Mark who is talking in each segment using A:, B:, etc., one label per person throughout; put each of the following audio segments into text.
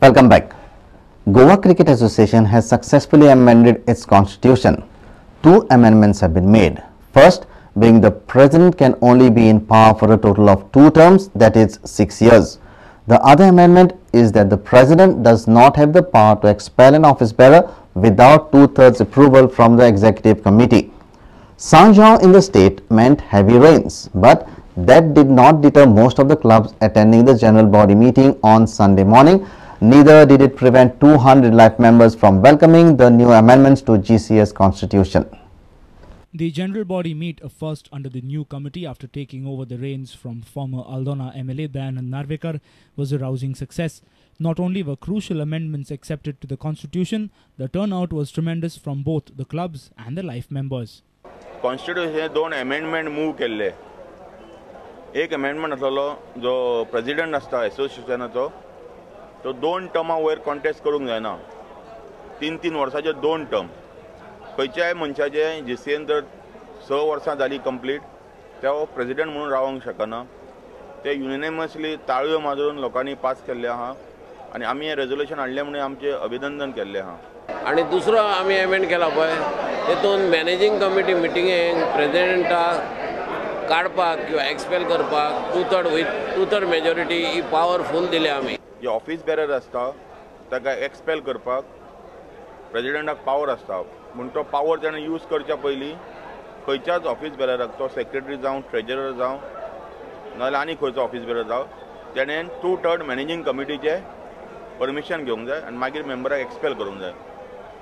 A: Welcome back. Goa Cricket Association has successfully amended its constitution. Two amendments have been made. First, being the president can only be in power for a total of 2 terms, that is 6 years. The other amendment is that the president does not have the power to expel an office bearer without 2/3 approval from the executive committee. Sanjao in the state meant heavy rains, but that did not deter most of the clubs attending the general body meeting on Sunday morning. Neither did it prevent 200 life members from welcoming the new amendments to GCA's constitution.
B: The general body meet first under the new committee after taking over the reins from former Aldona MLA Dayanand Narvekar was a rousing success. Not only were crucial amendments accepted to the constitution, the turnout was tremendous from both the clubs and the life members.
C: Constitution 2 amendment move केल्ले. एक amendment आसलो जो president आसता associationचो तो 2 टर्मा वयर contest करूंक जायना. 3 वर्साचे 2 term. खंयच्याय मनशाचे जीसीएन जर 6 वर्सां जाली कंप्लीट तो प्रेसिडेंट म्हणून रावंक शकना. ते युनिनमसली ताळयो मारून लोकांनी पास केल्ले आहा आणि आमी हे रेझोल्यूशन हाडले म्हणून आमचे अभिनंदन केल्ले आहा.
D: आणि दुसरो आमी एमेंड केला पळय तेतून मॅनेजिंग कमिटी मिटिंगेक प्रेसिडेंटाक काडपाक किंवा एक्सपेल करपाक 2/3 मेजॉरिटी ही पावर फूल दिले आमी.
C: जे ऑफिस बेरर आसता ताका एक्सपेल करपाक प्रेसिडेंटाक पावर आसता पूण तो पावर ताणें यूज करच्या पयलीं खंयच्याच ऑफिस बेरराक तो सेक्रेटरी जावं ट्रेजरर जावं नाजाल्यार आनी खंयचो ऑफिस बेरर जावं तेणें 2/3 मॅनेजिंग कमिटीचे परमिशन घेवंक जाय आनी मागीर मेंबराक एक्सपेल करूंक जाय.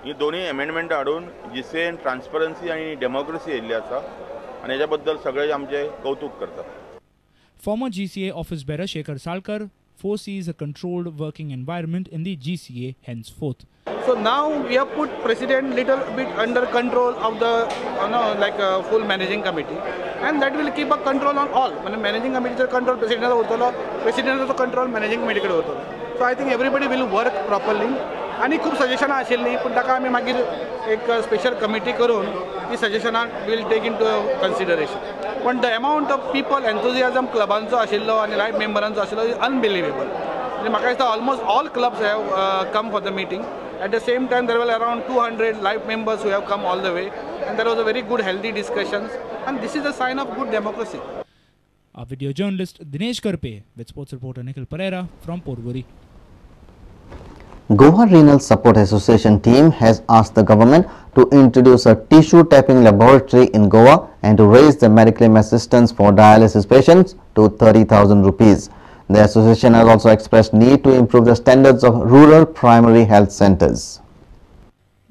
C: ही दोनूय अमेंडमेंट हाडून जीसीएन ट्रान्सपरन्सी आनी डेमोक्रेसी येयल्ली आसा आनी हेच्या बद्दल सगळे आमचे कौतुक करतात.
B: Former GCA office bearer Shekhar Salkar foresees a controlled working environment in the GCA henceforth.
E: So now we have put president little bit under control of the full managing committee, and that will keep a control on all. Managing committee control president control managing committee कडे होतो. So I think everybody will work properly. आणि खूप सजेशनां आशिल्लीं पूण ताका आमी मागीर एक स्पेशल कमिटी करून ती सजेशनां will take into consideration. पण the amount of people enthusiasm क्लबांचो आशिल्लो आनी लायफ मेंबरांचो आशिल्लो इज अनबिलिवेबल. म्हणजे म्हाका दिसता almost all clubs have come for the meeting. At the same time, there were around 200 live members who have come all the way, and there was a very good, healthy discussions, and this is a sign of good democracy.
B: Our video journalist Dinesh Karpe with sports reporter Nikhil Pereira from Porvorim.
A: Goa Renal Support Association team has asked the government to introduce a tissue tapping laboratory in Goa and to raise the mediclaim assistance for dialysis patients to 30,000 rupees. The association has also expressed need to improve the standards of rural primary health centers.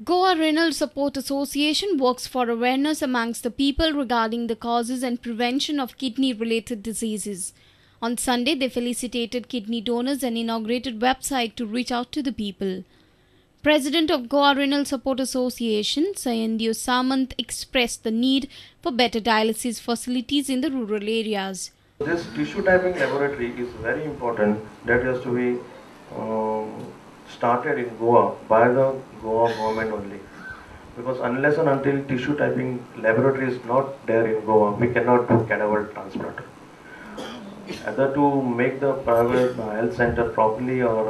F: Goa Renal Support Association works for awareness amongst the people regarding the causes and prevention of kidney-related diseases. On Sunday, they felicitated kidney donors and inaugurated website to reach out to the people. President of Goa Renal Support Association, Sayandio Samant, expressed the need for better dialysis facilities in the rural areas.
G: This tissue typing laboratory is very important. That has to be started in Goa by the Goa government only. Because unless and until tissue typing laboratory is not there in Goa, we cannot do cadaver transplant. Either to make the private health center properly or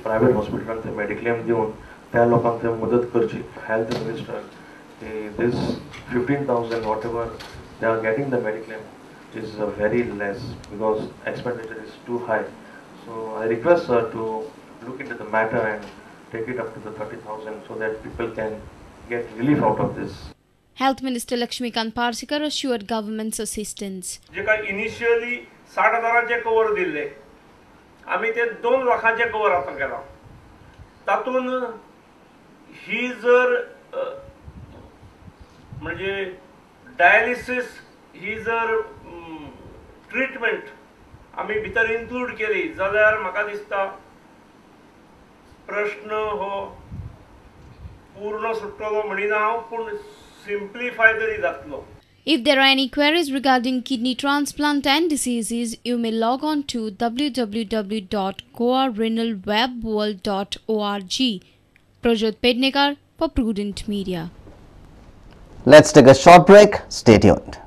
G: private hospital and mediclaim देऊन त्या लोकांचे मदत करची. Health minister, this 15,000 whatever they are getting the mediclaim is very less because expenditure is too high. So I request sir to look into the matter and take it up to the 30,000 so that people can get relief out of this.
F: Health Minister Lakshmikant Parsikar assured government's assistance.
H: जे काय initially 60,000चे cover दिले आम्ही ते 2 लाखांचे cover आता केला. तातून ही जर म्हणजे डायलिसिस ही जर ट्रीटमेंट आम्ही भितर इन्क्लूड केली जाल्यार म्हाका दिसता प्रश्न हो पूर्ण सुट्टलो म्हणिना हांव पूण सिम्प्लिफाय तरी जातलो.
F: If there are any queries regarding kidney transplant and diseases, you may log on to www.goarenalwebworld.org. Prajot Pednekar for Prudent Media.
A: Let's take a short break. Stay tuned.